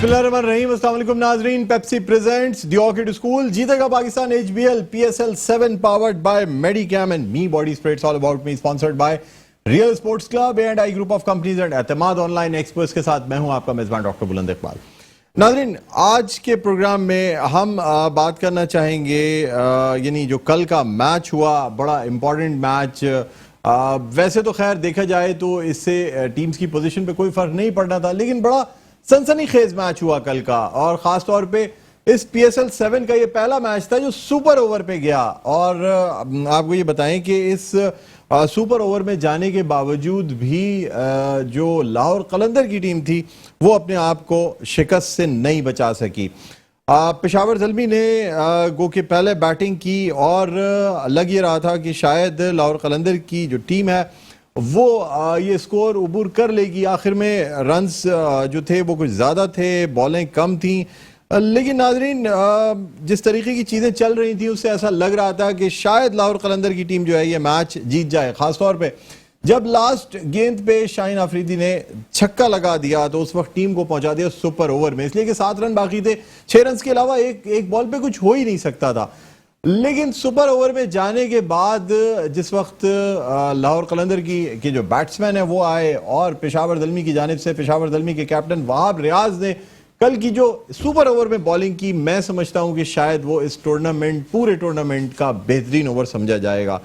बिस्मिल्लाहिर्रहमानिर्रहीम। अस्सलाम वालेकुम नाजरीन। Pepsi presents the Orchid School. जीतेगा Pakistan HBL PSL 7 powered by मेडिकैम and me body spray. It's all about me, sponsored by real sports club and I group of companies and Etimaad online experts के साथ मैं हूं आपका मेजबान डॉक्टर बुलंद इकबाल। नाजरीन, आज के प्रोग्राम में हम बात करना चाहेंगे यानी जो कल का मैच हुआ, बड़ा इंपॉर्टेंट मैच। वैसे तो खैर देखा जाए तो इससे टीम्स की पोजीशन पे कोई फर्क नहीं पड़ना था, लेकिन बड़ा सनसनीखेज मैच हुआ कल का। और खास तौर पे इस PSL 7 का ये पहला मैच था जो सुपर ओवर पे गया। और आपको ये बताएं कि इस सुपर ओवर में जाने के बावजूद भी जो लाहौर कलंदर की टीम थी वो अपने आप को शिकस्त से नहीं बचा सकी। पेशावर ज़ल्मी ने गो के पहले बैटिंग की और लग ये रहा था कि शायद लाहौर कलंदर की जो टीम है वो ये स्कोर उबूर कर लेगी। आखिर में रन्स जो थे वो कुछ ज़्यादा थे, बॉलें कम थी, लेकिन नाजरीन जिस तरीके की चीज़ें चल रही थी उससे ऐसा लग रहा था कि शायद लाहौर कलंदर की टीम जो है ये मैच जीत जाए। ख़ासतौर पे जब लास्ट गेंद पे शाहीन आफरीदी ने छक्का लगा दिया तो उस वक्त टीम को पहुंचा दिया सुपर ओवर में, इसलिए कि 7 रन बाकी थे। 6 रन के अलावा एक बॉल पे कुछ हो ही नहीं सकता था। लेकिन सुपर ओवर में जाने के बाद जिस वक्त लाहौर कलंदर की जो बैट्समैन है वो आए और पेशावर ज़ल्मी की जानिब से पेशावर ज़ल्मी के कैप्टन वहाब रियाज ने कल की जो सुपर ओवर में बॉलिंग की, मैं समझता हूं कि शायद वो इस पूरे टूर्नामेंट का बेहतरीन ओवर समझा जाएगा।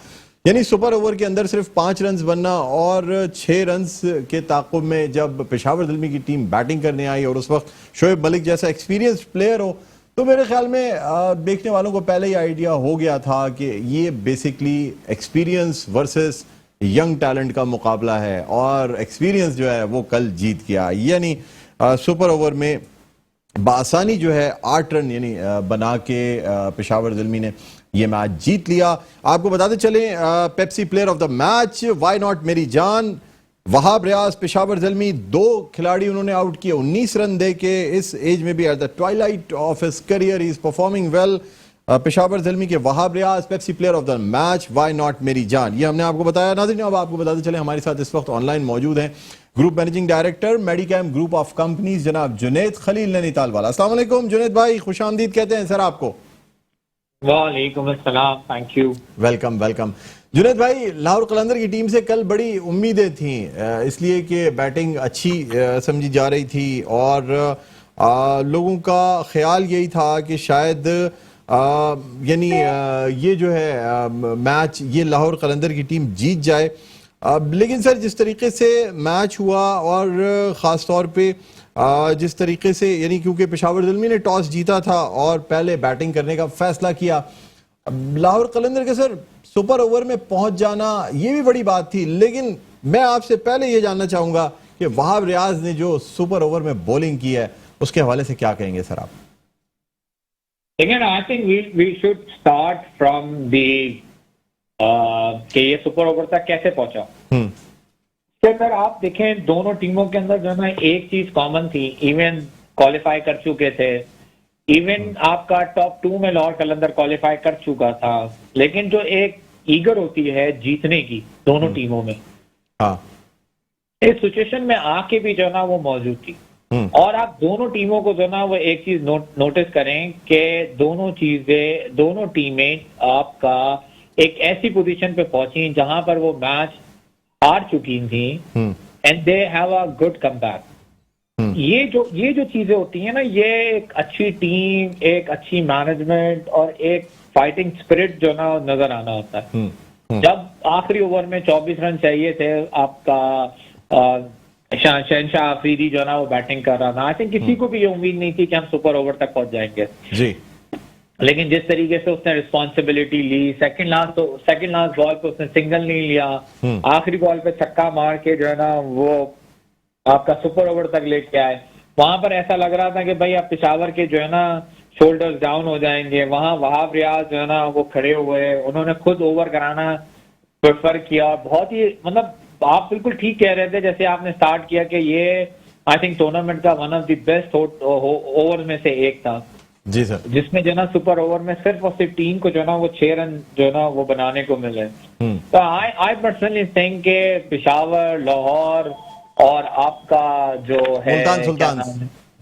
यानी सुपर ओवर के अंदर सिर्फ 5 रन बनना और 6 रन के ताक़ुब में जब पेशावर ज़ल्मी की टीम बैटिंग करने आई और उस वक्त शोएब मलिक जैसा एक्सपीरियंस्ड प्लेयर हो, तो मेरे ख्याल में देखने वालों को पहले ही आइडिया हो गया था कि ये basically experience versus young talent का मुकाबला है और एक्सपीरियंस जो है वो कल जीत गया। यानी सुपर ओवर में बासानी जो है 8 रन यानी बना के पेशावर ज़ल्मी ने ये मैच जीत लिया। आपको बताते चले Pepsi player of the match, why not मेरी जान, वहाब रियाज, पेशावर ज़ल्मी, 2 खिलाड़ी उन्होंने आउट किए 19 रन दे के। इस एज में भी at the twilight of his career he is performing well. Peshawar Zalmi के Wahab Riaz Pepsi player of the match, why not मेरी जान, ये हमने आपको बताया। नाज़रीन, अब आपको बताते चले हमारे साथ इस वक्त ऑनलाइन मौजूद हैं group managing director Medicam group of companies जनाब जुनैद खलील नैनीताल वाला। अस्सलाम वालेकुम जुनैद भाई, खुश आमदीद कहते हैं सर आपको। वालेकुम अस्सलाम, thank you. Welcome welcome. Junaid भाई, लाहौर कलंदर की टीम से कल बड़ी उम्मीदें थी, इसलिए कि बैटिंग अच्छी समझी जा रही थी और लोगों का ख्याल यही था कि शायद यानी ये जो है मैच ये लाहौर कलंदर की टीम जीत जाए। लेकिन सर जिस तरीके से मैच हुआ और ख़ास तौर पे जिस तरीके से यानी क्योंकि पेशावर ज़ल्मी ने टॉस जीता था और पहले बैटिंग करने का फैसला किया, लाहौर कलंदर के सर सुपर ओवर में पहुंच जाना ये भी बड़ी बात थी। लेकिन मैं आपसे पहले ये जानना चाहूंगा कि वहाब रियाज ने जो सुपर ओवर में बॉलिंग की है उसके हवाले से क्या कहेंगे सर आप? Again, I think we should start from the कि ये सुपर ओवर तक कैसे पहुंचा। अगर आप देखें दोनों टीमों के अंदर जो है एक चीज कॉमन थी, इवन क्वालिफाई कर चुके थे, इवन आपका टॉप 2 में लाहौर कलंदर क्वालिफाई कर चुका था, लेकिन जो एक ईगर होती है जीतने की दोनों टीमों में, इस सिचुएशन में आके भी जो है ना वो मौजूद थी। और आप दोनों टीमों को जो ना वो एक चीज नोटिस करें कि दोनों टीमें आपका एक ऐसी पोजीशन पे पहुंची जहां पर वो मैच हार चुकी थी and they have a good comeback. ये जो चीजें होती हैं ना, ये एक अच्छी टीम, एक अच्छी मैनेजमेंट और एक फाइटिंग स्पिरिट जो ना नजर आना होता है। जब आखिरी ओवर में 24 रन चाहिए थे, आपका शहनशाह आफरीदी जो ना वो बैटिंग कर रहा था, आई थिंक किसी को भी ये उम्मीद नहीं थी कि हम सुपर ओवर तक पहुंच जाएंगे जी। लेकिन जिस तरीके से उसने रिस्पॉन्सिबिलिटी ली, सेकंड लास्ट बॉल पे उसने सिंगल नहीं लिया, आखिरी बॉल पे छक्का मार के जो है ना वो आपका सुपर ओवर तक लेके आए। वहां पर ऐसा लग रहा था कि भाई अब पेशावर के जो है ना शोल्डर्स डाउन हो जाएंगे। वहां वहाब रियाज जो है ना वो खड़े हुए, उन्होंने खुद ओवर कराना प्रेफर किया। बहुत ही मतलब आप बिल्कुल ठीक कह रहे थे जैसे आपने स्टार्ट किया कि ये आई थिंक टूर्नामेंट का one of the best over में से एक था जी सर, जिसमें जो ना सुपर ओवर में सिर्फ और सिर्फ टीम को जो ना वो 6 रन जो ना वो बनाने को मिले। तो आई पर्सनली थिंक के पेशावर, लाहौर और आपका जो है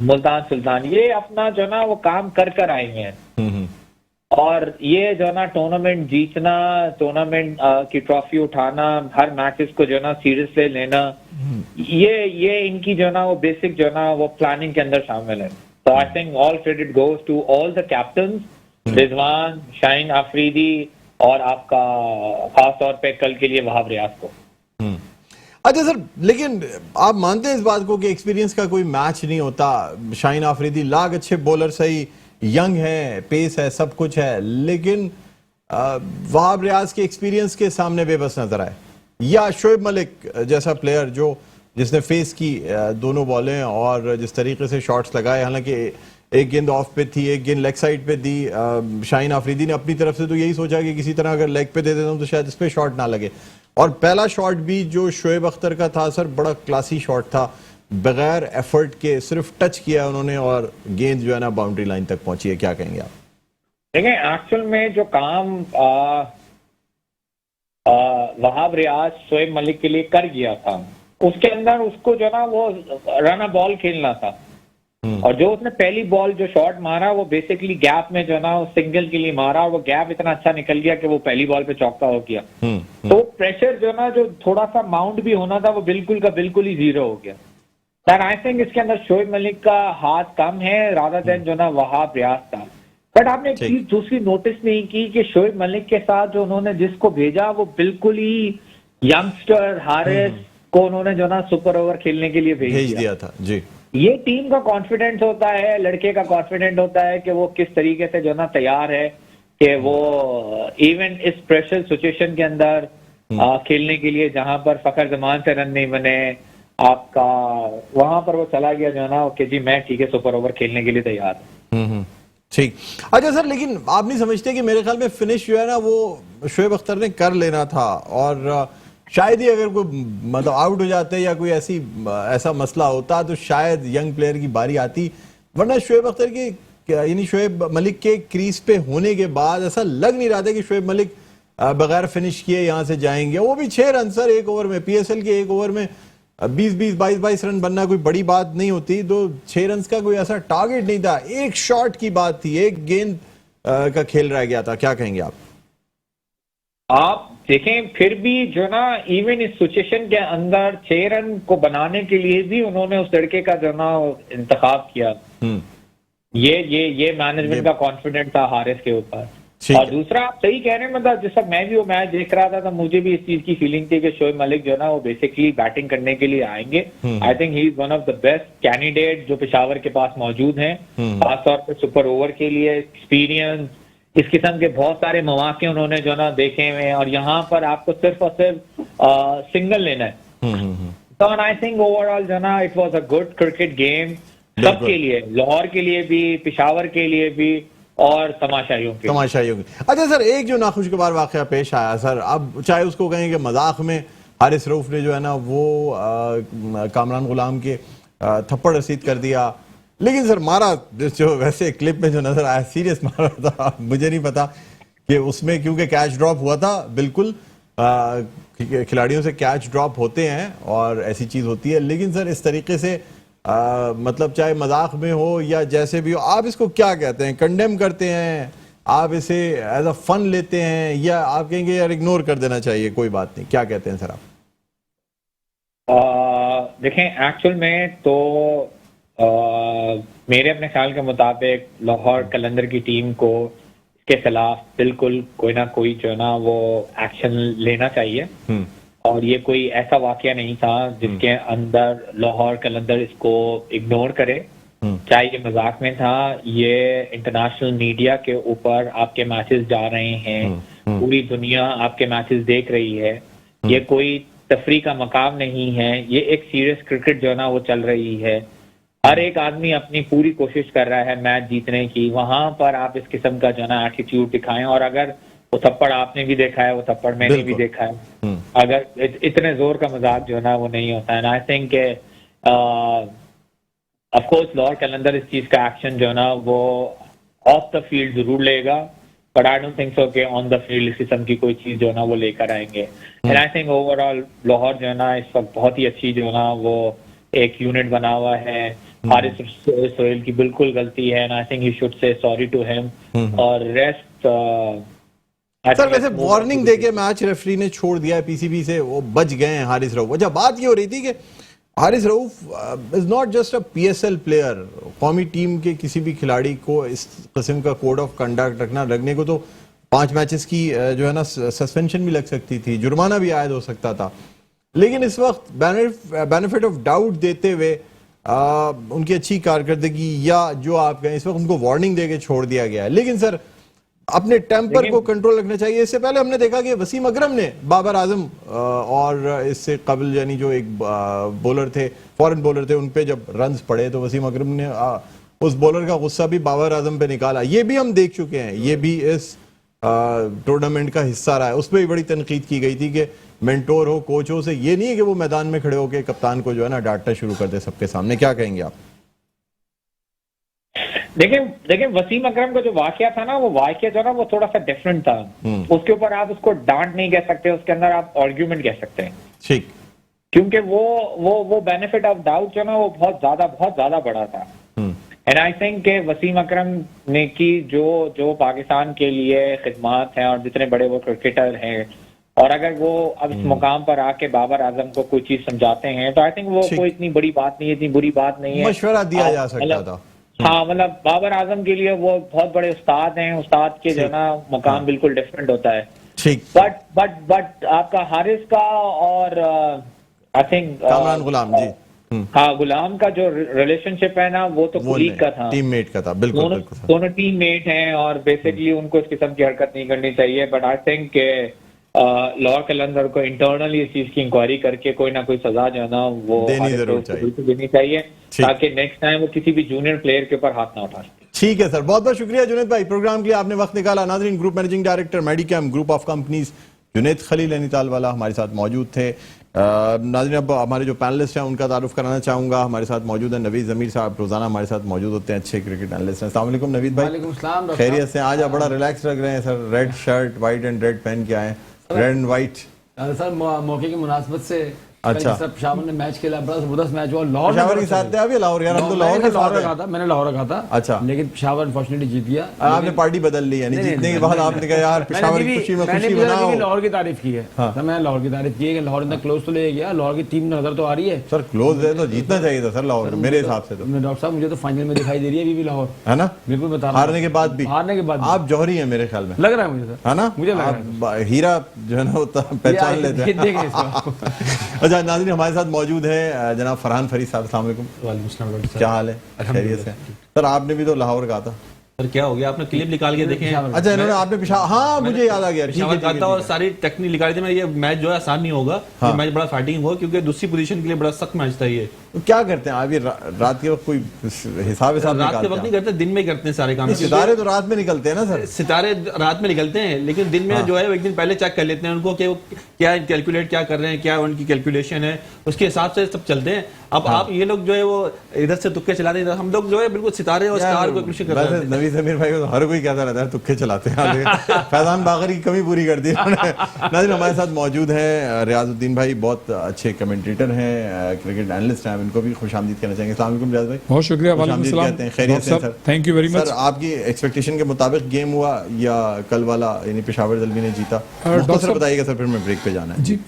मुल्तान सुल्तान, ये अपना जो ना वो काम कर आए हुए हैं। हम्म। और ये जो ना टूर्नामेंट जीतना, टूर्नामेंट की ट्रॉफी उठाना, हर मैचेस को जो ना सीरियसली लेना, ये इनकी जो ना वो बेसिक जो ना वो प्लानिंग के अंदर शामिल है। तो I think all credit goes to all the captain, Rizwan, Shaheen Afridi और आपका खास तौर पे कल के लिए वहाब रियाज को। अच्छा सर, लेकिन आप मानते हैं इस बात को कि एक्सपीरियंस का कोई मैच नहीं होता? शाहीन आफरीदी लाख अच्छे बॉलर, सही यंग है, पेस है, सब कुछ है, लेकिन वहाब रियाज के एक्सपीरियंस के सामने बेबस नजर आए, या शोएब मलिक जैसा प्लेयर जो जिसने फेस की दोनों बॉलें और जिस तरीके से शॉट्स लगाए, हालांकि एक गेंद ऑफ पे थी, एक गेंद लेग साइड पे दी। शाहीन आफरीदी ने अपनी तरफ से तो यही सोचा कि किसी तरह अगर लेग पे दे देता हूं तो शायद इस पे शॉट ना लगे, और पहला शॉट भी जो शोएब अख्तर का था सर, बड़ा क्लासी शॉट था, बगैर एफर्ट के सिर्फ टच किया उन्होंने और गेंद जो है ना बाउंड्री लाइन तक पहुंची है। क्या कहेंगे आप? देखिए, एक्चुअल में जो काम वहाब रियाज शोएब मलिक के लिए कर गया था, उसके अंदर उसको जो ना वो रन बॉल खेलना था। और जो उसने पहली बॉल जो शॉट मारा वो बेसिकली गैप में जो ना सिंगल के लिए मारा, और वो गैप इतना अच्छा निकल गया कि वो पहली बॉल पे चौका हो गया। तो प्रेशर जो ना जो थोड़ा सा माउंट भी होना था वो बिल्कुल का बिल्कुल ही जीरो हो गया। दैट आई थिंक इसके अंदर शोएब मलिक का हाथ कम है रादर देन जो ना वहाब रियाज था। बट आपने एक चीज दूसरी नोटिस नहीं की कि शोएब मलिक के साथ जो उन्होंने जिसको भेजा वो बिल्कुल ही यंगस्टर हारिस को उन्होंने जो ना सुपर ओवर खेलने के लिए भेज दिया था जी। ये टीम का कॉन्फिडेंस होता है, लड़के का कॉन्फिडेंस होता है कि वो किस तरीके से जो ना तैयार है कि वो इवन इस प्रेशर सिचुएशन के अंदर खेलने के लिए, जहां पर फखर जमान से रन नहीं बने आपका, वहां पर वो चला गया जो ना कि जी मैं ठीक है सुपर ओवर खेलने के लिए तैयार हूं। ठीक। अच्छा सर, लेकिन आप नहीं समझते कि मेरे ख्याल में फिनिश जो है ना वो शोएब अख्तर ने कर लेना था, और शायद ही अगर कोई मतलब आउट हो जाते या कोई ऐसा मसला होता तो शायद यंग प्लेयर की बारी आती, वरना शोएब अख्तर के यानी शोएब मलिक के क्रीज पे होने के बाद ऐसा लग नहीं रहा था कि शोएब मलिक बगैर फिनिश किए यहां से जाएंगे। वो भी 6 रन सर एक ओवर में, पीएसएल के एक ओवर में 20-20 22-22 रन बनना कोई बड़ी बात नहीं होती, तो 6 रन का कोई ऐसा टारगेट नहीं था, एक शॉट की बात थी, एक गेंद का खेल रह गया था। क्या कहेंगे आप देखें, फिर भी जो ना इवन इस सिचुएशन के अंदर 6 रन को बनाने के लिए भी उन्होंने उस लड़के का जो ना इंतखाब किया। ये मैनेजमेंट का कॉन्फिडेंट था हारिस के ऊपर। और दूसरा, आप सही कह रहे हैं, मतलब जिस मैं भी वो मैच देख रहा था तो मुझे भी इस चीज की फीलिंग थी कि शोएब मलिक जो ना वो बेसिकली बैटिंग करने के लिए आएंगे। आई think he is one of the best candidate जो पेशावर के पास मौजूद हैं, खासतौर पर सुपर ओवर के लिए। एक्सपीरियंस, इस किस्म के बहुत सारे मौके उन्होंने जो ना देखे हुए हैं, और यहाँ पर आपको सिर्फ और सिर्फ सिंगल लेना है। तो आई थिंक ओवरऑल जो ना it was a good cricket game सबके लिए, लाहौर के लिए भी, पेशावर के लिए भी और तमाशाइयों के। अच्छा सर, एक जो नाखुशगवार वाकया पेश आया सर, अब चाहे उसको कहें कि मजाक में हारिस रऊफ ने जो है ना वो कामरान गुलाम के थप्पड़ रसीद कर दिया, लेकिन सर मारा जो वैसे क्लिप में जो नजर आया सीरियस मारा था। मुझे नहीं पता कि उसमें, क्योंकि कैच ड्रॉप हुआ था, बिल्कुल खिलाड़ियों से कैच ड्रॉप होते हैं और ऐसी चीज होती है, लेकिन सर इस तरीके से मतलब चाहे मजाक में हो या जैसे भी हो, आप इसको क्या कहते हैं? कंडेम करते हैं आप इसे, एज अ फन लेते हैं, या आप कहेंगे यार इग्नोर कर देना चाहिए, कोई बात नहीं? क्या कहते हैं सर आप? देखें, एक्चुअल में तो मेरे अपने ख्याल के मुताबिक लाहौर कलंदर की टीम को इसके खिलाफ बिल्कुल कोई ना कोई जो ना वो एक्शन लेना चाहिए। और ये कोई ऐसा वाकया नहीं था जिसके अंदर लाहौर कलंदर इसको इग्नोर करे, चाहे ये मजाक में था। ये इंटरनेशनल मीडिया के ऊपर आपके मैचेस जा रहे हैं, पूरी दुनिया आपके मैचेस देख रही है, ये कोई तफरी का मकाम नहीं है, ये एक सीरियस क्रिकेट जो ना वो चल रही है। हर एक आदमी अपनी पूरी कोशिश कर रहा है मैच जीतने की, वहां पर आप इस किस्म का जो ना एटीट्यूड दिखाएं। और अगर वो थप्पड़ आपने भी देखा है, वो थप्पड़ मैंने भी देखा है, अगर इतने जोर का मजाक जो ना वो नहीं होता है। I think of course Lahore Qalandar इस चीज का एक्शन जो ना वो ऑफ द फील्ड जरूर लेगा, but I don't think so कि ऑन द फील्ड इस किस्म की कोई चीज जो ना वो लेकर आएंगे। And I think overall Lahore जो ना इस वक्त बहुत ही अच्छी जो ना वो एक यूनिट बना हुआ है। हारिस सोहेल की बिल्कुल गलती है and I think he should say sorry to him और रेस्ट सर वैसे वार्निंग देके मैच रेफरी ने छोड़ दिया है पीसीबी से, वो बच गए हैं हारिस रऊफ। अच्छा बात ये हो रही थी कि Haris Rauf is not just a PSL player, कौमी टीम के किसी भी खिलाड़ी को इस किस्म का कोड ऑफ कंडक्ट लगने को तो 5 मैचेस की जो है ना सस्पेंशन भी लग सकती थी, जुर्माना भी आयद हो सकता था। लेकिन इस वक्त बेनिफिट ऑफ डाउट देते हुए उनकी अच्छी कारकर्दगी या जो आप कहें इस वक्त उनको वार्निंग देके छोड़ दिया गया है। लेकिन सर अपने टेम्पर को कंट्रोल रखना चाहिए। इससे पहले हमने देखा कि वसीम अकरम ने बाबर आजम और इससे कबल यानी जो एक बॉलर थे, फॉरेन बॉलर थे, उन पे जब रन्स पड़े तो वसीम अकरम ने उस बॉलर का गुस्सा भी बाबर आजम पे निकाला। ये भी हम देख चुके हैं, ये भी इस टूर्नामेंट का हिस्सा रहा है। उस पर भी बड़ी तनकीद की गई थी कि मेंटोर हो, कोच हो, से ये नहीं है कि वो मैदान में खड़े होकर कप्तान को जो है ना डांटना शुरू कर दे सबके सामने। क्या कहेंगे आप? देखिए वसीम अकरम का जो वाकया था ना, वो वाकया जो ना वो थोड़ा सा डिफरेंट था। उसके ऊपर आप उसको डांट नहीं कह सकते, उसके अंदर आप आर्ग्यूमेंट कह सकते हैं, ठीक, क्योंकि वो बेनिफिट ऑफ डाउट जो ना वो बहुत ज्यादा बड़ा था। एंड आई थिंक के वसीम अकरम ने की जो पाकिस्तान के लिए खिदमात हैं और जितने बड़े वो क्रिकेटर हैं, और अगर वो अब इस मुकाम पर आके बाबर आजम को कोई चीज समझाते हैं तो आई थिंक वो कोई इतनी बड़ी बात नहीं है, इतनी बुरी बात नहीं है। मशवरा दिया जा सकता था। हाँ, मतलब बाबर आजम के लिए वो बहुत बड़े उस्ताद हैं, उस्ताद के जो ना मुकाम बिल्कुल डिफरेंट होता है। ठीक, बट आपका हारिस का और आई थिंक कामरान गुलाम जी, हाँ, गुलाम का जो रिलेशनशिप है ना वो तो कुलीग का था, टीममेट का था। बिल्कुल दोनों टीममेट हैं और बेसिकली उनको इस किस्म की हरकत नहीं करनी चाहिए। बट आई थिंक लॉ कलंदर को इंटरनली इस चीज की इंक्वायरी करके कोई ना कोई सजा जो है ना वो देनी चाहिए ताकि नेक्स्ट टाइम वो किसी भी जूनियर प्लेयर के ऊपर हाथ ना उठा सके। ठीक है सर, बहुत बहुत शुक्रिया जुनैद भाई, प्रोग्राम के लिए आपने वक्त निकाला। नाजरीन, group managing director Medicam group of companies Junaid Khalil Nainital वाला हमारे साथ मौजूद थे। नाजरीन, अब हमारे जो पैनलिस्ट हैं उनका तारुफ कराना चाहूंगा। हमारे साथ मौजूद है नवीद जमीर साहब, रोजाना हमारे साथ मौजूद होते हैं, अच्छे क्रिकेट एनालिस्ट हैं। अस्सलाम वालेकुम नवीद भाई, खैरियत से? आज आप बड़ा रिलैक्स लग रहे हैं sir, red shirt white and red पहन के आए, रेड एंड व्हाइट। सर मौके की मुनासबत से अच्छा, पेशावर ने मैच खेला, बड़ा जबरदस्त मैच हुआ। लाहौर पेशावर के साथ थे आप? ये लाहौर, यार हम तो लाहौर के साथ रखा था, मैंने लाहौर रखा था। अच्छा, लेकिन पेशावर अनफॉर्चुनेटली जीत गया। आपने पार्टी बदल ली, यानी जीतने के बाद आपने कहा यार पेशावर की खुशी में खुशी मनाओ। लाहौर की तारीफ की है सर, मैंने लाहौर की तारीफ की है कि लाहौर इतना क्लोज तो ले गया, लाहौर की टीम नजर तो आ रही है सर, क्लोज है तो जीतना चाहिए था सर लाहौर, मेरे हिसाब से तो। डॉक्टर साहब मुझे तो फाइनल में दिखाई दे रही है अभी भी लाहौर, है ना? बिल्कुल बता रहा हूं, हारने के बाद भी आप जौहरी हैं मेरे ख्याल में, लग रहा है मुझे सर, है ना? मुझे लग रहा है हीरा जो है ना वो पहचान लेते हैं। अच्छा नाज़रीन, हमारे साथ मौजूद है जनाब फरहान फरीद साहब। अस्सलाम वालेकुम, क्या हाल है? खैरियत से? सर आपने भी तो लाहौर कहा था सर, क्या हो गया? आपने क्लिप निकाल के देखे? अच्छा, इन्होंने आपने पेशावर, हाँ मुझे याद आ गया, ठीक है, और सारी टेक्निक निकाली थी। मैं ये मैच जो है आसान नहीं होगा, ये मैच बड़ा फाइटिंग होगा क्योंकि दूसरी पोजीशन के लिए बड़ा सख्त मैच था ये। तो क्या करते हैं आप ये रात के वक्त? कोई हिसाब रात के वक्त नहीं करते, दिन में करते हैं सारे काम। सितारे तो रात में निकलते हैं ना सर? सितारे रात में निकलते हैं, लेकिन दिन में जो है एक दिन पहले चेक कर लेते हैं उनको कि वो क्या कैलकुलेट क्या कर रहे हैं, क्या उनकी कैलकुलेशन है, उसके हिसाब से सब चलते हैं। अब आप ये लोग जो है वो इधर से तुक्के चलाते हैं, हम लोग जो है बिल्कुल सितारे और स्टार को कोशिश कर रहे हैं। नवीद जमीर भाई को हर कोई कहता रहता है तुक्के चलाते हैं, फैजान बागर की कमी पूरी कर दी नाज़रीन, हमारे साथ मौजूद हैं रियाजुद्दीन भाई, बहुत अच्छे कमेंटेटर हैं, क्रिकेट एनालिस्ट हैं, इनको भी खुशामदीद कहना चाहेंगे। अस्सलाम वालेकुम रियाज भाई। बहुत शुक्रिया, खैरियत से sir? Thank you very much. Sir आपकी एक्सपेक्टेशन के मुताबिक गेम हुआ या कल वाला यानी पेशावर ज़ल्मी ने जीता? मुख्तसर बताइएगा सर, फिर मैं ब्रेक पे जाना है जी,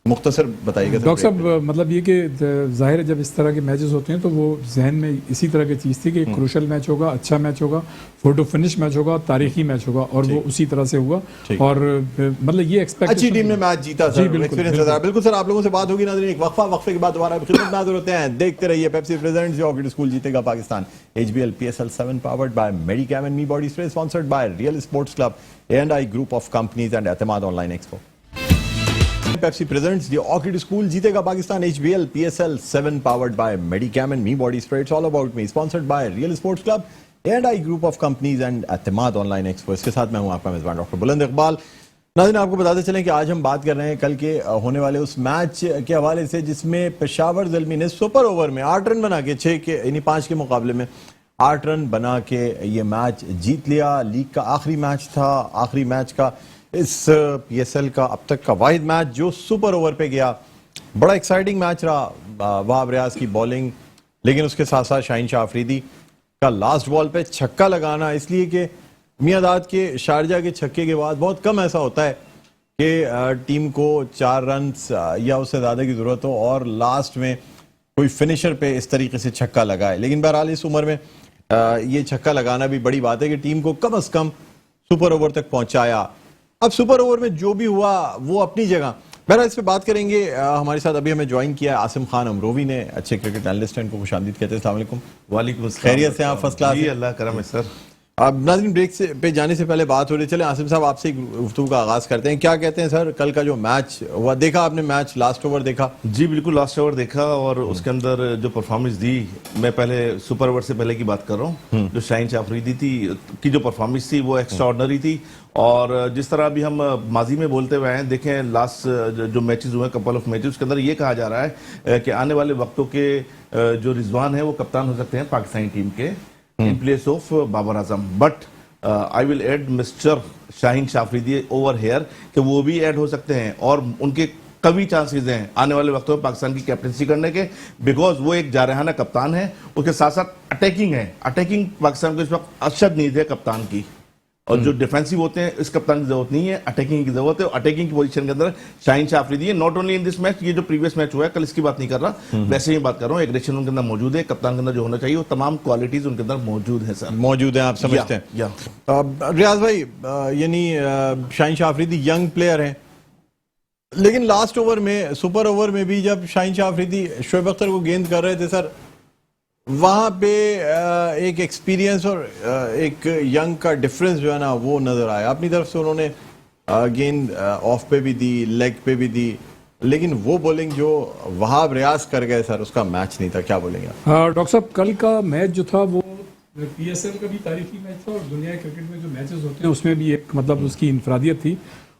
मुख्तसर बताइएगा डॉक्टर साहब। मतलब ये कि जाहिर है जब इस तरह के मैचेस होते हैं तो वो जहन में इसी तरह की चीज़ थी कि क्रूशल मैच होगा, अच्छा मैच होगा, फोटो फिनिश मैच होगा, तारीखी मैच होगा, और वो उसी तरह से हुआ। और मतलब ये एक्सपेक्ट अच्छी टीम ने मैच जीता सर, बिल्कुल सर। आप लोगों से बात होगी नाज़रीन एक वक्फे के बाद दोबारा खिदमत में हाजिर होते हैं। देखते रहिए Pepsi presents the Orchid School जीतेगा Pakistan, HBL PSL 7 powered by मेडिकैम and me body spray, sponsored by real sports club, A&I group of companies and Etimaad online expo. Pepsi presents the Orchid School जीतेगा Pakistan, HBL PSL 7 powered by Medicam and Me Body Spray. It's all about me. Sponsored by Real Sports Club, A&I Group of Companies and एतमाद online expo. इसके साथ मैं हूं आपका मेजबान doctor बुलंद इकबाल। नाज़रीन, आपको बताते चलें कि आज हम बात कर रहे हैं कल के होने वाले उस मैच के हवाले से जिसमें पेशावर ज़ल्मी ने सुपर ओवर में 8 रन बना के 5 के मुकाबले में 8 रन बना के ये मैच जीत लिया। लीग का आखिरी मैच था, आखिरी मैच का इस PSL का अब तक का वाहिद मैच जो सुपर ओवर पे गया। बड़ा एक्साइटिंग मैच रहा। वहाब रियाज की बॉलिंग, लेकिन उसके साथ साथ शाहीन शाह अफरीदी का लास्ट बॉल पे छक्का लगाना, इसलिए कि मियादाद के शारजा के छक्के के बाद बहुत कम ऐसा होता है कि टीम को 4 रन या उससे ज्यादा की जरूरत हो और लास्ट में कोई फिनिशर पे इस तरीके से छक्का लगाए। लेकिन बहरहाल इस उम्र में ये छक्का लगाना भी बड़ी बात है कि टीम को कम से कम सुपर ओवर तक पहुंचाया। अब सुपर ओवर में जो भी हुआ वो अपनी जगह, बहरहाल इस पे बात करेंगे। हमारे साथ अभी हमें ज्वाइन किया है आसिम खान अमरोवी ने, अच्छे क्रिकेट एनालिस्ट हैं, इनको खुशामदीद कहते हैं। अस्सलाम वालेकुम। वालेकुम अस्सलाम। खैरियत से आप? First class? जी अल्लाह करम है सर। अब नाज़रीन ब्रेक से पे जाने से पहले बात हो रही, चले आसिम साहब आपसे गुफ्तगू का आगाज करते हैं। क्या कहते हैं सर, कल का जो मैच हुआ, देखा आपने मैच, लास्ट ओवर देखा? जी बिल्कुल, लास्ट ओवर देखा और उसके अंदर जो परफॉर्मेंस दी, मैं पहले सुपर ओवर से पहले की बात कर रहा हूँ, जो शाहीन शाह अफरीदी थी की जो परफॉर्मेंस थी वो एक्स्ट्रा ऑर्डिनरी थी। और जिस तरह अभी हम माजी में बोलते हुए हैं, देखें लास्ट जो मैचेस हुए, कपल ऑफ मैचेस, उसके अंदर ये कहा जा रहा है कि आने वाले वक्तों के जो रिजवान है वो कप्तान हो सकते हैं पाकिस्तानी टीम के in place of Babar Azam. But I will add mister Shaheen Shah Afridi over here कि वो भी ऐड हो सकते हैं और उनके कभी चांसेस हैं आने वाले वक्तों में पाकिस्तान की कैप्टनसी करने के, बिकॉज वो एक जारहाना कप्तान है। उसके साथ साथ अटैकिंग है, अटैकिंग पाकिस्तान को इस वक्त अशद नीड है कप्तान की, और जो डिफेंसिव होते हैं इस कप्तान की जरूरत नहीं है, अटैकिंग की जरूरत है। और अटैकिंग की पोजीशन के अंदर शाहीन शाह अफरीदी है। Not only in this match, ये जो प्रीवियस मैच हुआ है कल, इसकी बात नहीं कर रहा, वैसे ही बात कर रहा हूँ। एग्रेशन उनके अंदर मौजूद है, कप्तान के अंदर जो होना चाहिए वो तमाम क्वालिटीज उनके अंदर मौजूद है सर, मौजूद है, आप समझते हैं? या। रियाज भाई, यानी शाहीन शाह अफरीदी यंग प्लेयर हैं, लेकिन लास्ट ओवर में, सुपर ओवर में भी जब शाहीन शाह अफरीदी शोएब अख्तर को गेंद कर रहे थे सर, वहां पे एक एक्सपीरियंस और एक यंग का डिफरेंस जो है ना वो नजर आया। अपनी तरफ से उन्होंने गेंद ऑफ पे भी दी, लेग पे भी दी, लेकिन वो बॉलिंग जो वहाब रियाज कर गए सर, उसका मैच नहीं था। क्या बोलेंगे आप? डॉक्टर साहब, कल का मैच जो था वो PSL का भी तारीखी मैच था और दुनिया के क्रिकेट में जो मैचेस होते हैं उसमें भी एक मतलब उसकी इनफरादियत थी।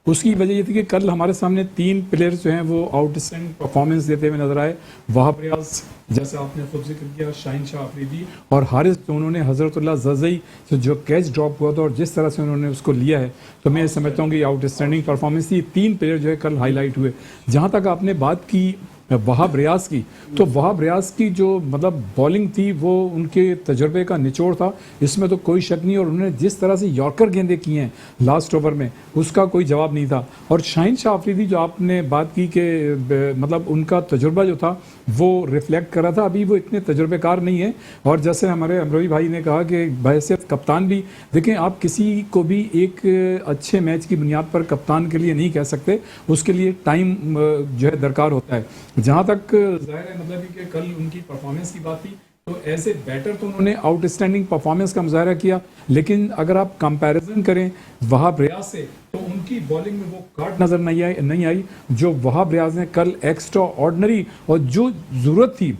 उसकी वजह ये थी कि कल हमारे सामने 3 प्लेयर्स जो हैं वो आउटस्टैंडिंग परफॉर्मेंस देते हुए नजर आए। वहाब रियाज, जैसे आपने खुद जिक्र किया, शाहीन शाह अफरीदी और हारिस, तो उन्होंने हजरतुल्लाह जज़ई से जो कैच ड्रॉप हुआ था और जिस तरह से उन्होंने उसको लिया है, तो मैं समझता हूँ कि आउटस्टैंडिंग परफॉर्मेंस थी। 3 प्लेयर जो है कल हाईलाइट हुए। जहाँ तक आपने बात की वहाब रियाज की, तो वहाब रियाज की जो मतलब बॉलिंग थी वो उनके तजर्बे का निचोड़ था, इसमें तो कोई शक नहीं। और उन्होंने जिस तरह से यॉर्कर गेंदें की हैं लास्ट ओवर में, उसका कोई जवाब नहीं था। और शाहीन शाह अफरीदी जो आपने बात की कि मतलब उनका तजुर्बा जो था वो रिफ्लेक्ट कर रहा था, अभी वो इतने तजुर्बेकार नहीं है। और जैसे हमारे अमरोही भाई ने कहा कि बहैसियत कप्तान भी, देखें आप किसी को भी एक अच्छे मैच की बुनियाद पर कप्तान के लिए नहीं कह सकते, उसके लिए टाइम जो है दरकार होता है। जहाँ तक जाहिर है मतलब कि कल उनकी परफॉर्मेंस की बात थी, तो एज ए बैटर तो उन्होंने आउटस्टैंडिंग परफॉर्मेंस का मुजाहरा किया, लेकिन अगर आप कंपैरिजन करें वहाब रियाज से, तो उनकी बॉलिंग में वो कार्ड नजर नहीं आई जो वहाब रियाज ने कल एक्स्ट्रा ऑर्डिनरी और जो जरूरत थी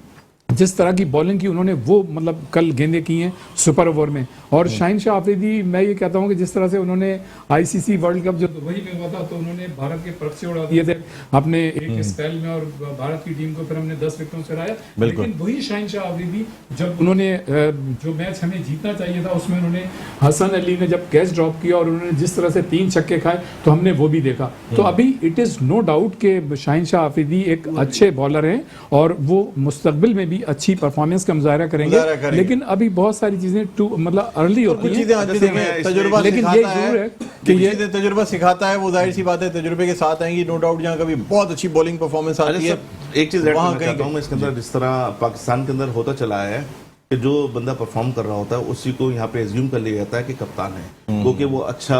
जिस तरह की बॉलिंग की उन्होंने वो मतलब कल गेंदें की हैं सुपर ओवर में। और शाहीन शाह अफरीदी, मैं ये कहता हूँ कि जिस तरह से उन्होंने ICC वर्ल्ड कप जो दुबई में हुआ था, तो उन्होंने भारत के पर्चे उड़ा दिए थे अपने एक स्पेल में, और भारत की टीम को फिर हमने 10 विकेटों से हराया। लेकिन वही शाहीन शाह अफरीदी, जब उन्होंने जो मैच हमें जीतना चाहिए था उसमें उन्होंने, हसन अली ने जब कैच ड्रॉप किया और उन्होंने जिस तरह से 3 छक्के खाए, तो हमने वो भी देखा। तो अभी इट इज़ नो डाउट कि शाहीन शाह अफरीदी एक अच्छे बॉलर हैं और वो मुस्तकबिल में भी अच्छी परफॉर्मेंस का मुजाहरा करेंगे, लेकिन अभी बहुत सारी चीजें मतलब अर्ली होती हैं। चीजें आज भी देखें, तजुर्बा लेकिन ये जरूर है कि ये तजुर्बा सिखाता है, वो जाहिर सी बात है तजुर्बे के साथ आएंगी, नो डाउट। जहाँ कभी बहुत अच्छी बॉलिंग परफॉर्मेंस आती है, एक चीज ऐड करना चाहता हूं मैं इसके अंदर, जिस तरह पाकिस्तान के अंदर होता चला है कि जो बंदा परफॉर्म कर रहा होता है उसी को यहाँ पे एज्यूम कर लिया जाता है कि कप्तान है, क्योंकि वो अच्छा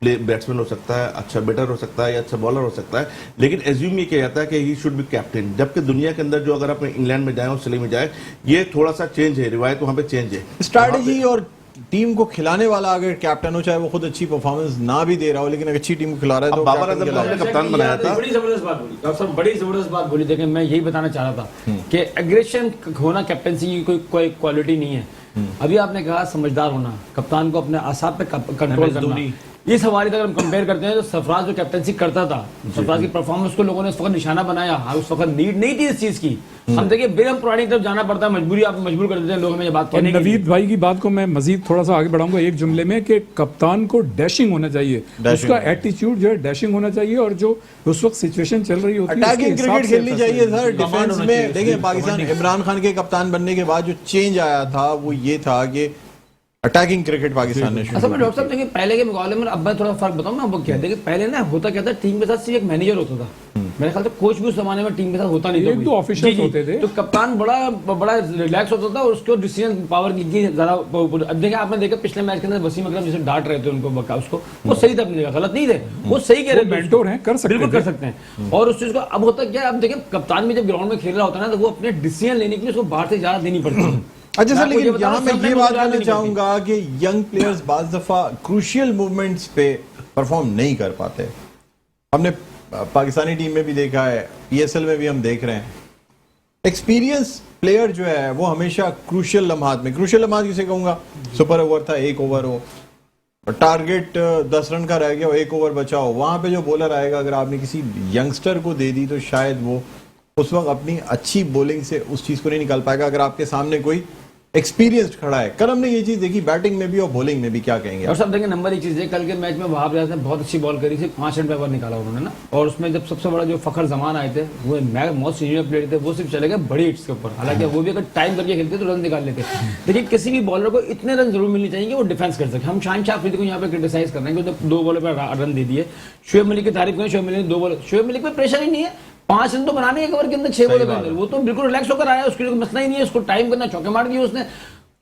बैट्समैन हो सकता है, अच्छा बैटर हो सकता है या अच्छा बॉलर हो सकता है, लेकिन एज्यूम ये किया जाता है कि ही शुड बी कैप्टन। जबकि दुनिया के अंदर जो, अगर आप इंग्लैंड में जाए, ऑस्ट्रेलिया में जाए, ये थोड़ा सा चेंज है, रिवायत वहां पे चेंज है। स्ट्रैटेजी और टीम को खिलाने वाला अगर कैप्टन हो, चाहे वो खुद अच्छी परफॉर्मेंस ना भी दे रहा हो, लेकिन अगर अच्छी टीम को खिला रहा है तो बाबर आजम को कप्तान बनाया था। बड़ी जबरदस्त बात बोली डॉक्टर साहब, बड़ी जबरदस्त बात बोली। देखिए मैं यही बताना चाह रहा था कि एग्रेशन होना कैप्टनसी की कोई क्वालिटी नहीं है। अभी आपने कहा समझदार होना, कप्तान को अपने आसाब पे कंट्रोल करना, इस हवाले अगर हम कंपेयर करते हैं तो सरफराज जो कैप्टनसी करता था, सरफराज की परफॉर्मेंस को लोगों ने उस वक्त निशाना बनाया। हाँ, उस वक्त नीड नहीं थी इस चीज की। हम देखिए बेगम पुरानी तरफ जाना पड़ता है, मजबूरी आप मजबूर कर देते हैं लोग हमें ये बात और कहने के लिए। नवीद भाई की बात को मैं मजीद थोड़ा सा आगे बढ़ाऊंगा एक जुमले में कि कप्तान को डैशिंग होना चाहिए, उसका एटीट्यूड जो है डैशिंग होना चाहिए, और जो उस वक्त सिचुएशन चल रही होती है अटैकिंग उसके हिसाब क्रिकेट से खेलनी फैसले चाहिए लेने सर। डिफेंस में देखिए पाकिस्तान इमरान खान के कप्तान बनने के बाद जो चेंज आया था वो ये था कि अटैकिंग क्रिकेट पाकिस्तान ने असल शुरू में डॉक्टर साहब देखिए पहले के मुकाबले में अब मैं थोड़ा फर्क बताऊं मैं आपको क्या देखिए पहले ना होता क्या था, टीम के साथ सिर्फ एक मैनेजर होता था। मेरे ख्याल से कोच भी उस जमाने में टीम के साथ होता नहीं था, एक कोई। दो officials जी, जी। होते थे। तो कप्तान बड़ा रिलैक्स होता था और उसको डिसीजन पावर की ज्यादा। अब देखिए आपने देखा पिछले मैच के अंदर वसीम अकरम जैसे डांट रहे थे उनको बका उसको, वो सही था अपनी जगह, गलत नहीं थे, वो सही कह रहे थे, मेंटोर हैं, कर सकते बिल्कुल थे। कर सकते हैं। और उस चीज को अब होता क्या है, अब देखिए कप्तान भी जब ग्राउंड में खेल रहा होता है ना तो वो अपने डिसीजन लेने के लिए उसको बाहर से इजाजत देनी पड़ती है। अच्छा सर, आपको ये लेकिन बताना यहाँ मैं सामने ये मुझे बात याद करना नहीं चाहूंगा कि यंग प्लेयर्स बाज दफा क्रूशियल मूवमेंट्स पे परफॉर्म नहीं कर पाते। हमने पाकिस्तानी टीम में भी देखा है, पीएसएल में भी हम देख रहे हैं। एक्सपीरियंस प्लेयर जो है वो हमेशा क्रूशियल लम्हात में, क्रूशियल लम्हात किसे कहूंगा, सुपर ओवर था, एक ओवर हो, टारगेट 10 रन का रह गया हो, एक ओवर बचा हो, वहां पे जो बॉलर आएगा अगर आपने किसी यंगस्टर को दे दी तो शायद वो उस वक्त अपनी अच्छी बॉलिंग से उस चीज को नहीं निकाल पाएगा अगर आपके सामने कोई एक्सपीरियंस्ड खड़ा है। कल हमने ये चीज देखी बैटिंग में भी और बॉलिंग में भी। क्या कहेंगे और आप? सब देखें नंबर एक चीज है, कल के मैच में वहाब रियाज ने बहुत अच्छी बॉल करी थी, 5 रन पे ओवर निकाला उन्होंने ना। और उसमें जब सबसे बड़ा जो फखर जमान आए थे वो मोस्ट सीनियर प्लेयर थे, वो सिर्फ चले गए बड़ी हिट्स के ऊपर। हालांकि वो भी अगर टाइम करके खेलते तो रन निकाल लेते। देखिए किसी भी बॉलर को इतने रन जरूर मिलने चाहिए कि वो डिफेंस कर सके। हम शाहिन शाह अफरीदी को यहाँ पे क्रिटिसाइज कर रहे हैं कि 2 बॉलों पर रन दे दिए। शोएब मलिक की तारीफ करें, शोएब मलिक ने 2 बॉल, शोएब मलिक पे प्रेशर ही नहीं है, 5 रन तो बनाने एक ओवर के अंदर 6 बॉलों के अंदर, वो तो बिल्कुल रिलैक्स होकर आया, उसके लिए कोई मसला ही नहीं है, उसको टाइम करना, चौके मार दिए उसने।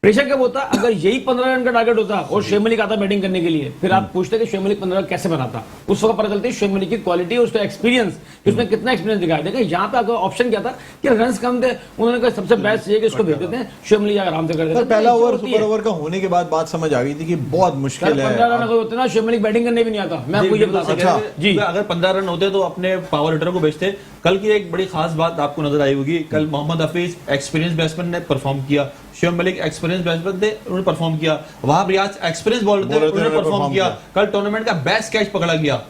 प्रेशर कब होता अगर यही 15 रन का टारगेट होता और शोएब मलिक आता बैटिंग करने के लिए, फिर आप पूछते कि शोएब मलिक 15 रन कैसे बनाता, उस वक्त पता चलती है शोएब मलिक की क्वालिटी, उसका एक्सपीरियंस, कि उसने कितना एक्सपीरियंस दिखाया। देखिए यहाँ पे अगर ऑप्शन क्या था कि रन्स कम थे, उन्होंने कहा सबसे बेस्ट ये कि इसको भेज देते हैं, शोएब मलिक आराम से कर देते सर हैं। पहला ओवर सुपर ओवर का होने के बाद बात समझ आ गई थी कि बहुत मुश्किल 15 रन है। अगर होते ना शोएब मलिक बैटिंग करने भी नहीं आता, मैं आपको ये बता सकता हूं। जी अगर 15 रन होते तो अपने पावर हिटर को बेचते। कल की एक बड़ी खास बात आपको नजर आई होगी, कल मोहम्मद हफीज एक्सपीरियंस बैट्समैन ने परफॉर्म किया, शोएब मलिक एक्सपीरियंस बैट्समैन थे उन्होंने परफॉर्म किया, वहाब रियाज एक्सपीरियंस बॉलर थे उन्होंने परफॉर्म किया। कल टूर्नामेंट का बेस्ट कैच पकड़ा गया,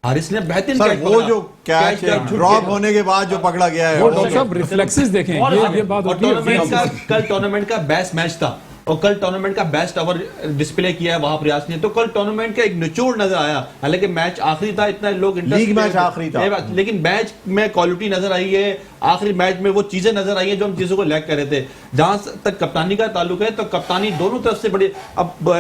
हारिस ने बेहतरीन सर कैच वो जो कैच ड्रॉप होने के बाद जो पकड़ा गया है वो वो डॉक्टर साहब रिफ्लेक्सेस देखें, ये बात और होती है। टूर्नामेंट का कल टूर्नामेंट का बेस्ट मैच था और कल टूर्नामेंट का बेस्ट ओवर डिस्प्ले किया है वहाब रियाज ने। तो कल टूर्नामेंट का एक निचोड़ नजर आया, हालांकि मैच आखिरी था, इतना लोग लीग मैच आखिरी था, लेकिन मैच में क्वालिटी नजर आई है, आखिरी मैच में वो चीजें नजर आई है जो हम चीजों को लैक कर रहे थे। जहां तक कप्तानी का ताल्लुक है तो कप्तानी दोनों तरफ से बड़ी, अब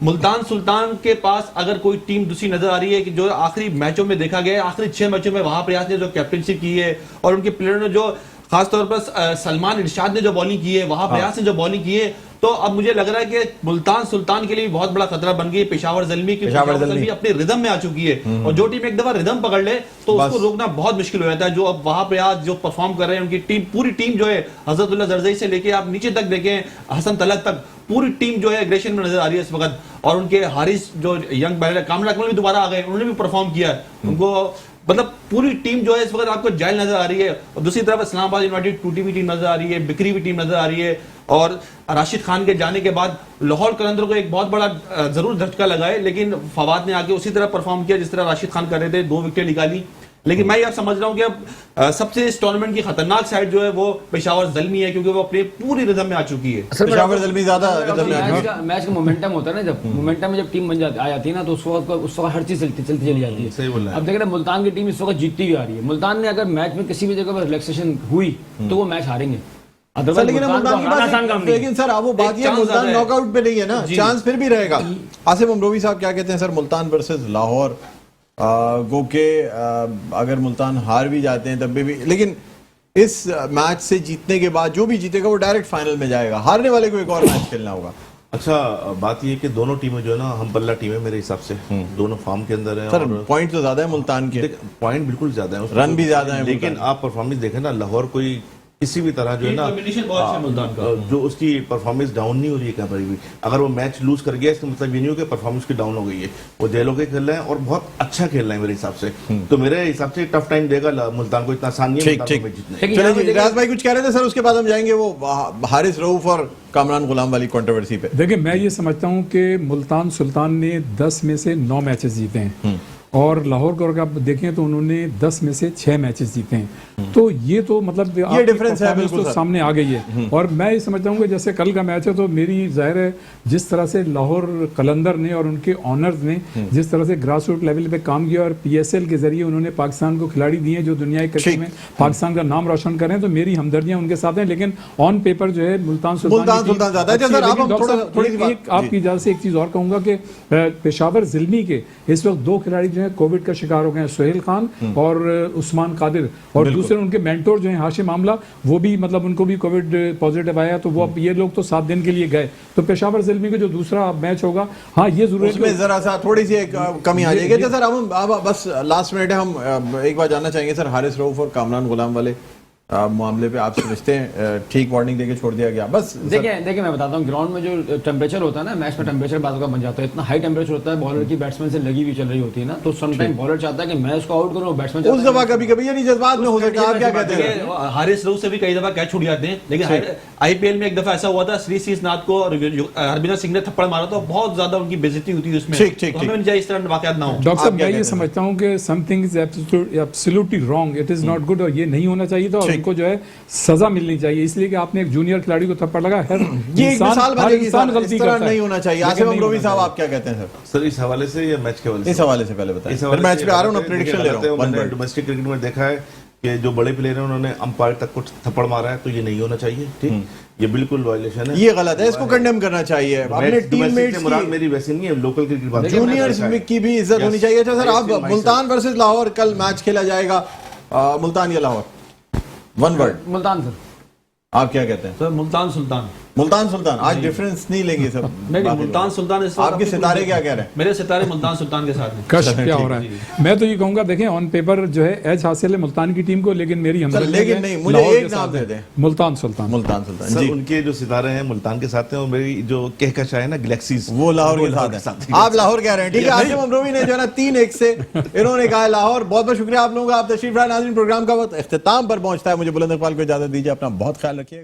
मुल्तान सुल्तान के पास अगर कोई टीम दूसरी नजर आ रही है कि जो आखिरी मैचों में देखा गया है, आखिरी 6 मैचों में वहाब रियाज ने जो कैप्टनशिप की है और उनके प्लेयर ने जो खासतौर पर सलमान इरशाद ने जो बॉलिंग की है, वहाब रियाज ने जो बॉलिंग की है, तो अब मुझे लग रहा है कि मुल्तान सुल्तान के लिए भी बहुत बड़ा खतरा बन गई है पेशावर ज़ल्मी की। पेशावर ज़ल्मी अपने रिदम में आ चुकी है और जो टीम एक दफा रिदम पकड़ ले तो उसको रोकना बहुत मुश्किल हो जाता है। जो अब वहां पे आज जो परफॉर्म कर रहे हैं उनकी टीम, पूरी टीम जो है हजरतुल्लाह जरजई से लेके आप नीचे तक देखें हसन तलक तक, पूरी टीम जो है एग्रेशन में नजर आ रही है इस वक्त। और उनके हारिस जो यंग बैटर कामल अकमल भी दोबारा आ गए, उन्होंने भी परफॉर्म किया है, उनको मतलब पूरी टीम जो है इस वक्त आपको जायल नजर आ रही है। और दूसरी तरफ इस्लामाबाद यूनाइटेड टूटी हुई टीम नजर आ रही है, बिखरी हुई टीम नजर आ रही है। और राशिद खान के जाने के बाद लाहौर कलंदर को एक बहुत बड़ा जरूर झटका लगा है, लेकिन फवाद ने आके उसी तरह परफॉर्म किया जिस तरह राशिद खान कर रहे थे, 2 विकेट निकाली। लेकिन मैं यह समझ रहा हूं कि अब सबसे इस टूर्नामेंट की खतरनाक साइड जो है वो पेशावर ज़ल्मी है, क्योंकि वो अपने पूरी रिदम में आ चुकी है। पेशावर ज़ल्मी ज्यादा रिदम में आ चुकी है। मैच का मोमेंटम होता है ना, जब मोमेंटम में जब टीम बन जाती आ जाती है ना तो उस वक्त हर चीज चलती चली जाती है। सही बोल रहे हैं। अब देख रहे हैं मुल्तान की टीम इस वक्त जीतती हुई आ रही है। मुल्तान ने अगर मैच में किसी भी जगह पर रिलैक्सेशन हुई तो वो मैच हारेंगे। सर लेकिन लेकिन सर आप वो बात ये मुल्तान नॉकआउट पे नहीं है ना, चांस फिर भी रहेगा। आसिफ अमरोवी साहब क्या कहते हैं सर, मुल्तान वर्सेस लाहौर, गो के अगर मुल्तान हार भी जाते हैं तब भी, लेकिन इस मैच से जीतने के बाद जो भी जीतेगा वो डायरेक्ट फाइनल में जाएगा, हारने वाले को एक और मैच खेलना होगा। अच्छा बात ये कि दोनों टीमें जो है ना हम पल्ला टीमें मेरे हिसाब से दोनों फॉर्म के अंदर हैं। सर और पॉइंट तो ज्यादा है मुल्तान के, पॉइंट बिल्कुल ज्यादा है, रन भी ज्यादा है, लेकिन आप परफॉर्मेंस देखें ना, लाहौर कोई किसी भी तरह जो है ना combination बहुत अच्छा है मुल्तान का। जो उसकी परफॉर्मेंस डाउन नहीं हो रही है कहीं पर भी। अगर वो मैच लूज कर गया इसका मतलब ये नहीं हो कि परफॉर्मेंस की डाउन हो गई है। वो जेलों के खेल रहे हैं और बहुत अच्छा खेल रहे हैं मेरे हिसाब से। तो मेरे हिसाब से टफ टाइम देगा मुल्तान को, इतना आसान नहीं है ठीक, मुल्तान ठीक। को मैच जीतने। लेकिन चलो यहाँ पे जी, देखिए- राज भाई कुछ कह रहे थे सर, उसके बाद हम जाएंगे वो हारिस रऊफ और कामरान गुलाम वाली कंट्रोवर्सी पे। देखिए मैं ये समझता हूँ कि मुल्तान सुल्तान ने 10 में से 9 मैचेस जीते हैं और लाहौर को अगर आप देखें तो उन्होंने 10 में से 6 मैचेस जीते हैं। तो ये तो मतलब आपकी डिफरेंस है performance बिल्कुल तो सर। सामने आ गई है। और मैं ये समझता हूँ कि जैसे कल का मैच है तो मेरी जाहिर है जिस तरह से लाहौर कलंदर ने और उनके ऑनर्स ने जिस तरह से ग्रास रूट लेवल पे काम किया और PSL के जरिए उन्होंने पाकिस्तान को खिलाड़ी दिए हैं जो दुनिया के क्रिकेट में पाकिस्तान का नाम रोशन कर रहे हैं, तो मेरी हमदर्दियां उनके साथ हैं। लेकिन ऑन पेपर जो है मुल्तान सुल्तान ज्यादा है। अच्छा सर, आप हम थोड़ी सी बात- आपकी इजाजत से एक चीज और कहूंगा कि पेशावर जिल्मी के इस वक्त 2 खिलाड़ी जो है कोविड का शिकार हो गए हैं, सोहेल खान और उस्मान कादिर, और दूसरे उनके मेंटोर जो है हाशिम आमला, वो भी मतलब उनको भी कोविड पॉजिटिव आया। तो वो अब ये लोग तो 7 दिन के लिए गए। तो पेशावर जिल्मी का जो दूसरा मैच होगा, हाँ ये जरूर है उसमें जरा सा थोड़ी सी एक कमी आ जाएगी। अच्छा सर, अब बस लास्ट मिनट है, हम एक बार जानना चाहेंगे सर, हारिस रऊफ और कामरान गुलाम वाले मामले पे आप समझते हैं ठीक वार्निंग देके छोड़ दिया गया? बस देखिए मैं बताता हूँ, ग्राउंड में जो टेम्परेचर होता है ना, मैच में टेम्परेचर बात का बन जाता है, इतना हाई टेम्परेचर होता है, बॉलर की बैट्समैन से लगी हुई चल रही होती है ना, तो समटाइम बॉलर चाहता है कि मैं उसको आउट करूँ, बैट्समैन उस दफा कभी कभी यानी जज्बात में हो सकता है। आप क्या कहते हैं? देखिए, हारिस रऊफ से भी कई दफा कैच छूट जाते हैं, लेकिन आईपीएल में एक दफा ऐसा हुआ था, श्री नाथ को और हरभजन सिंह ने थप्पड़ मारा तो बहुत ज्यादा उनकी बेइज्जती हुई थी उसमें। ठीक, ठीक, तो हमें नहीं चाहिए इस तरह वाकयात ना हो। डॉक्टर आप साहब क्या मैं ये कहते हैं? समझता हूँ कि something is absolutely wrong, it is not good, और ये नहीं होना चाहिए था। और ठीक। उनको जो है सजा मिलनी चाहिए, इसलिए कि आपने एक जूनियर खिलाड़ी को थप्पड़ लगा। हर ये एक इंसान- मिसाल हर बनेगी इंसान सर, गलती इस तरह करता है। नहीं होना चाहिए। लेकिन आसिफ नहीं अमरोवी होना साहब चाहिए। आप क्या कहते हैं सर? सर इस हवाले से या मैच के हवाले इस से? हवाले से पहले बताएं, इस फिर हवाले मैच से पे आ रहा हूँ ना, ये प्रेडिक्शन गलत ले है, रहा हूँ। मैंने 1 वर्ड। डोमेस्टिक क्रिकेट में देखा है कि जो बड़े प्लेयर हैं उन्होंने अंपायर तक को थप्पड़ मारा है, तो ये नहीं होना चाहिए। ठीक, ये बिल्कुल वायलेशन है, ये गलत है, इसको कंडेम करना चाहिए। अपने टीममेट्स से मुराद की, मेरी वैसी नहीं है, लोकल क्रिकेट बात जूनियर्स की भी इज्जत होनी चाहिए। अच्छा सर, आप मुल्तान वर्सेस लाहौर कल मैच खेला जाएगा, मुल्तान या लाहौर? 1 word, Multan sir. आप क्या कहते हैं? सर मुल्तान सुल्तान, मुल्तान सुल्तान आज डिफरेंस नहीं लेंगे सब। नहीं मुल्तान सुल्तान इस वक्त आपके अपनी सितारे पूरी- क्या कह रहे हैं? मेरे सितारे मुल्तान सुल्तान के साथ हैं। कष्ट क्या हो रहा है। मैं तो ये कहूंगा, देखें ऑन पेपर जो है एज हासिल है मुल्तान की टीम को, लेकिन मेरी हमदर्दी लेकिन है नहीं, मुझे लाहौर एक के नाम साथ दे है। दें। मुल्तान सुल्तान। मुल्तान सुल्तान सर जी, उनके जो सितारे हैं मुल्तान के साथ हैं, और मेरी जो कहकश है ना गैलेक्सीज, वो लाहौर के साथ है। आप लाहौर कह रहे हैं, ठीक है। आसिफ अमरोवी ने जो है ना 3-1 से इन्होंने कहा है लाहौर। बहुत बहुत शुक्रिया आप लोगों का, आप तशरीफ लाए। नाज़रीन, प्रोग्राम का वक्त इख्तिताम पर पहुंचता है। मुझे बुलंद इकबाल को इजाजत दीजिए, अपना बहुत ख्याल रखिएगा।